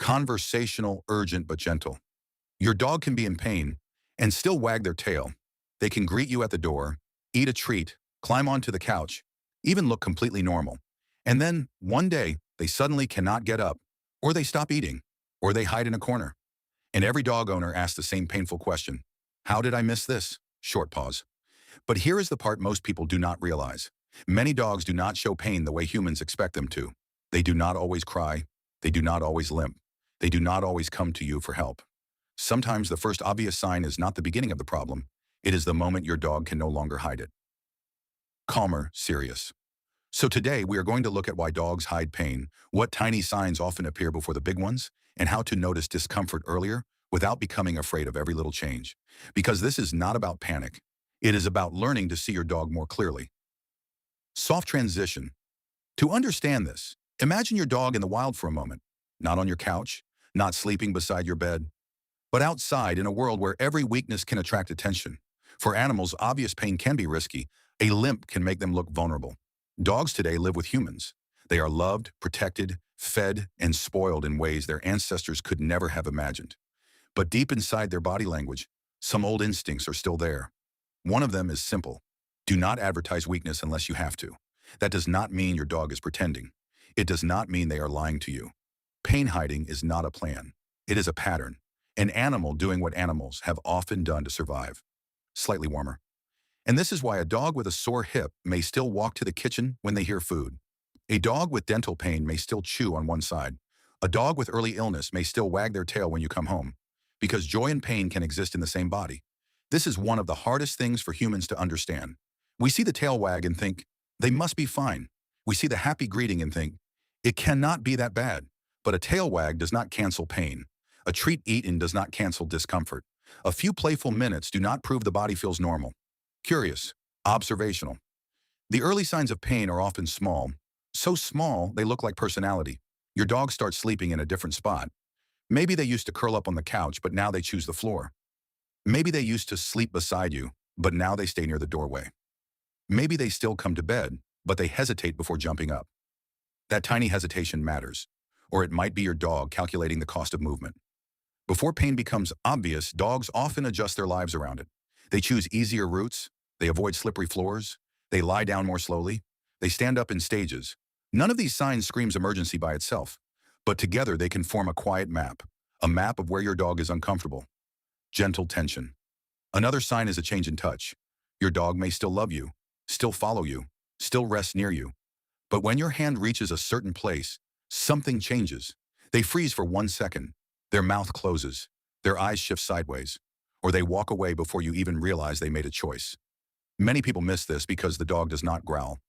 Conversational, urgent, but gentle. Your dog can be in pain and still wag their tail. They can greet you at the door, eat a treat, climb onto the couch, even look completely normal. And then, one day, they suddenly cannot get up, or they stop eating, or they hide in a corner. And every dog owner asks the same painful question. How did I miss this? Short pause. But here is the part most people do not realize. Many dogs do not show pain the way humans expect them to. They do not always cry. They do not always limp. They do not always come to you for help. Sometimes the first obvious sign is not the beginning of the problem. It is the moment your dog can no longer hide it. Calmer, serious. So today we are going to look at why dogs hide pain, what tiny signs often appear before the big ones, and how to notice discomfort earlier without becoming afraid of every little change. Because this is not about panic. It is about learning to see your dog more clearly. Soft transition. To understand this, imagine your dog in the wild for a moment. Not on your couch, not sleeping beside your bed, but outside in a world where every weakness can attract attention. For animals, obvious pain can be risky. A limp can make them look vulnerable. Dogs today live with humans. They are loved, protected, fed, and spoiled in ways their ancestors could never have imagined. But deep inside their body language, some old instincts are still there. One of them is simple. Do not advertise weakness unless you have to. That does not mean your dog is pretending. It does not mean they are lying to you. Pain hiding is not a plan. It is a pattern. An animal doing what animals have often done to survive. Slightly warmer. And this is why a dog with a sore hip may still walk to the kitchen when they hear food. A dog with dental pain may still chew on one side. A dog with early illness may still wag their tail when you come home. Because joy and pain can exist in the same body. This is one of the hardest things for humans to understand. We see the tail wag and think, they must be fine. We see the happy greeting and think, it cannot be that bad. But a tail wag does not cancel pain. A treat eaten does not cancel discomfort. A few playful minutes do not prove the body feels normal. Curious, observational. The early signs of pain are often small. So small, they look like personality. Your dog starts sleeping in a different spot. Maybe they used to curl up on the couch, but now they choose the floor. Maybe they used to sleep beside you, but now they stay near the doorway. Maybe they still come to bed, but they hesitate before jumping up. That tiny hesitation matters. Or it might be your dog calculating the cost of movement. Before pain becomes obvious, dogs often adjust their lives around it. They choose easier routes, they avoid slippery floors, they lie down more slowly, they stand up in stages. None of these signs screams emergency by itself, but together they can form a map of where your dog is uncomfortable. Gentle tension. Another sign is a change in touch. Your dog may still love you, still follow you, still rest near you. But when your hand reaches a certain place, something changes. They freeze for 1 second. Their mouth closes. Their eyes shift sideways. Or they walk away before you even realize they made a choice. Many people miss this because the dog does not growl.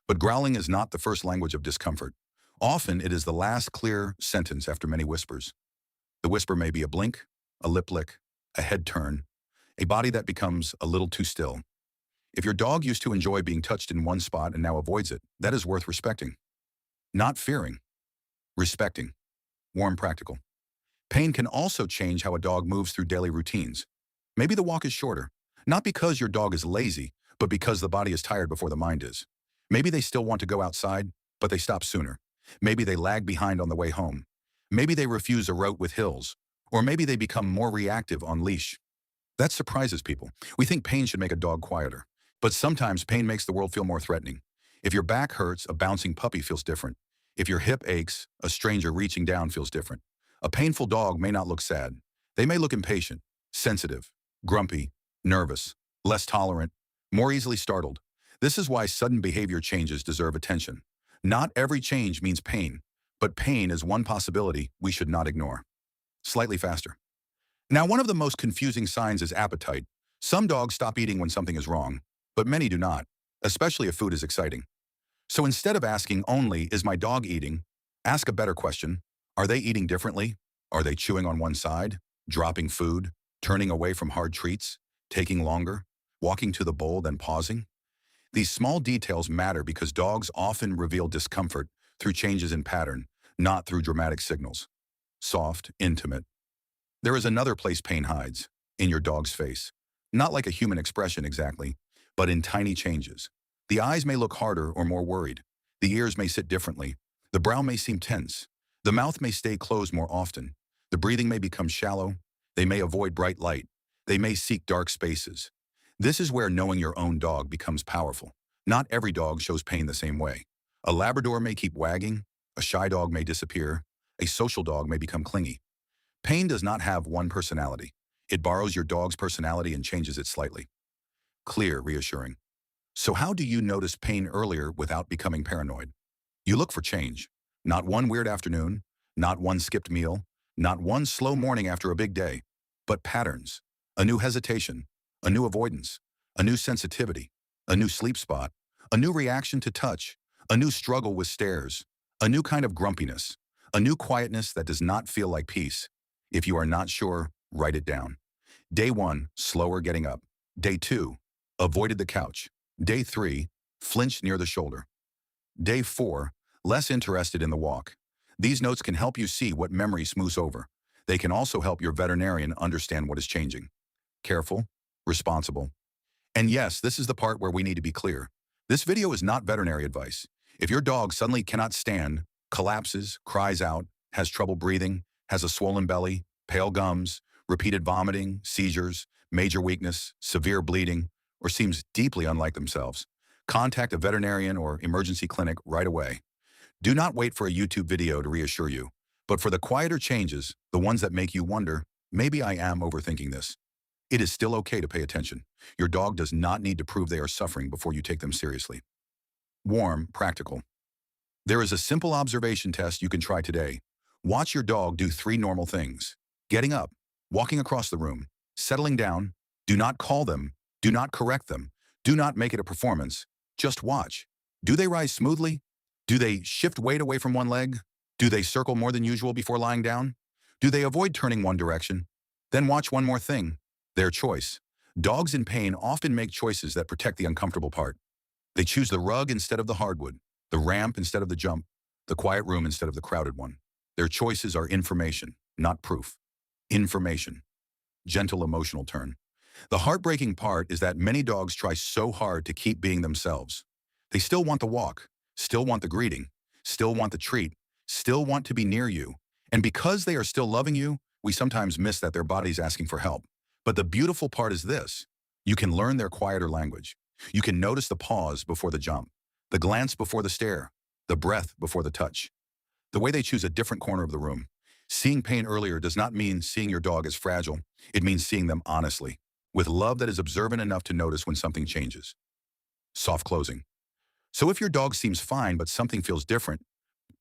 But growling is not the first language of discomfort. Often it is the last clear sentence after many whispers. The whisper may be a blink, a lip lick, a head turn, a body that becomes a little too still. If your dog used to enjoy being touched in one spot and now avoids it, that is worth respecting. Not fearing. Respecting. Warm, practical. Pain can also change how a dog moves through daily routines. Maybe the walk is shorter, not because your dog is lazy, but because the body is tired before the mind is. Maybe they still want to go outside, but they stop sooner. Maybe they lag behind on the way home. Maybe they refuse a route with hills, or maybe they become more reactive on leash. That surprises people. We think pain should make a dog quieter, but sometimes pain makes the world feel more threatening. If your back hurts, a bouncing puppy feels different. If your hip aches, a stranger reaching down feels different. A painful dog may not look sad. They may look impatient, sensitive, grumpy, nervous, less tolerant, more easily startled. This is why sudden behavior changes deserve attention. Not every change means pain, but pain is one possibility we should not ignore. Slightly faster. Now, one of the most confusing signs is appetite. Some dogs stop eating when something is wrong, but many do not, especially if food is exciting. So instead of asking only, is my dog eating? Ask a better question. Are they eating differently? Are they chewing on one side, dropping food, turning away from hard treats, taking longer, walking to the bowl then pausing? These small details matter because dogs often reveal discomfort through changes in pattern, not through dramatic signals. Soft, intimate. There is another place pain hides, in your dog's face. Not like a human expression exactly, but in tiny changes. The eyes may look harder or more worried. The ears may sit differently. The brow may seem tense. The mouth may stay closed more often. The breathing may become shallow. They may avoid bright light. They may seek dark spaces. This is where knowing your own dog becomes powerful. Not every dog shows pain the same way. A Labrador may keep wagging. A shy dog may disappear. A social dog may become clingy. Pain does not have one personality. It borrows your dog's personality and changes it slightly. Clear, reassuring. So how do you notice pain earlier without becoming paranoid? You look for change. Not one weird afternoon, not one skipped meal, not one slow morning after a big day, but patterns. A new hesitation, a new avoidance, a new sensitivity, a new sleep spot, a new reaction to touch, a new struggle with stares, a new kind of grumpiness, a new quietness that does not feel like peace. If you are not sure, write it down. Day 1, slower getting up. Day 2, avoided the couch. Day 3, flinched near the shoulder. Day 4, less interested in the walk. These notes can help you see what memory smooths over. They can also help your veterinarian understand what is changing. Careful, responsible. And yes, this is the part where we need to be clear. This video is not veterinary advice. If your dog suddenly cannot stand, collapses, cries out, has trouble breathing, has a swollen belly, pale gums, repeated vomiting, seizures, major weakness, severe bleeding, or seems deeply unlike themselves, contact a veterinarian or emergency clinic right away. Do not wait for a YouTube video to reassure you, but for the quieter changes, the ones that make you wonder, maybe I am overthinking this. It is still okay to pay attention. Your dog does not need to prove they are suffering before you take them seriously. Warm, practical. There is a simple observation test you can try today. Watch your dog do 3 normal things. Getting up, walking across the room, settling down. Do not call them. Do not correct them. Do not make it a performance. Just watch. Do they rise smoothly? Do they shift weight away from one leg? Do they circle more than usual before lying down? Do they avoid turning one direction? Then watch one more thing. Their choice. Dogs in pain often make choices that protect the uncomfortable part. They choose the rug instead of the hardwood, the ramp instead of the jump, the quiet room instead of the crowded one. Their choices are information, not proof. Information. Gentle emotional turn. The heartbreaking part is that many dogs try so hard to keep being themselves. They still want the walk, still want the greeting, still want the treat, still want to be near you. And because they are still loving you, we sometimes miss that their body's asking for help. But the beautiful part is this. You can learn their quieter language. You can notice the pause before the jump, the glance before the stare, the breath before the touch, the way they choose a different corner of the room. Seeing pain earlier does not mean seeing your dog as fragile. It means seeing them honestly, with love that is observant enough to notice when something changes. Soft closing. So if your dog seems fine but something feels different,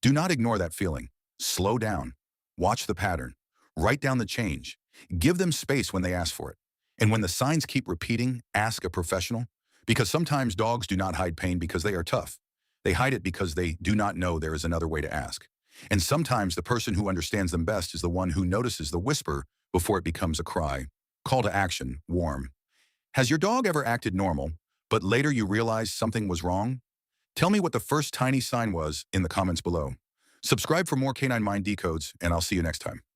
do not ignore that feeling. Slow down. Watch the pattern. Write down the change. Give them space when they ask for it. And when the signs keep repeating, ask a professional. Because sometimes dogs do not hide pain because they are tough. They hide it because they do not know there is another way to ask. And sometimes the person who understands them best is the one who notices the whisper before it becomes a cry. Call to action, warm. Has your dog ever acted normal, but later you realized something was wrong? Tell me what the first tiny sign was in the comments below. Subscribe for more Canine Mind Decodes, and I'll see you next time.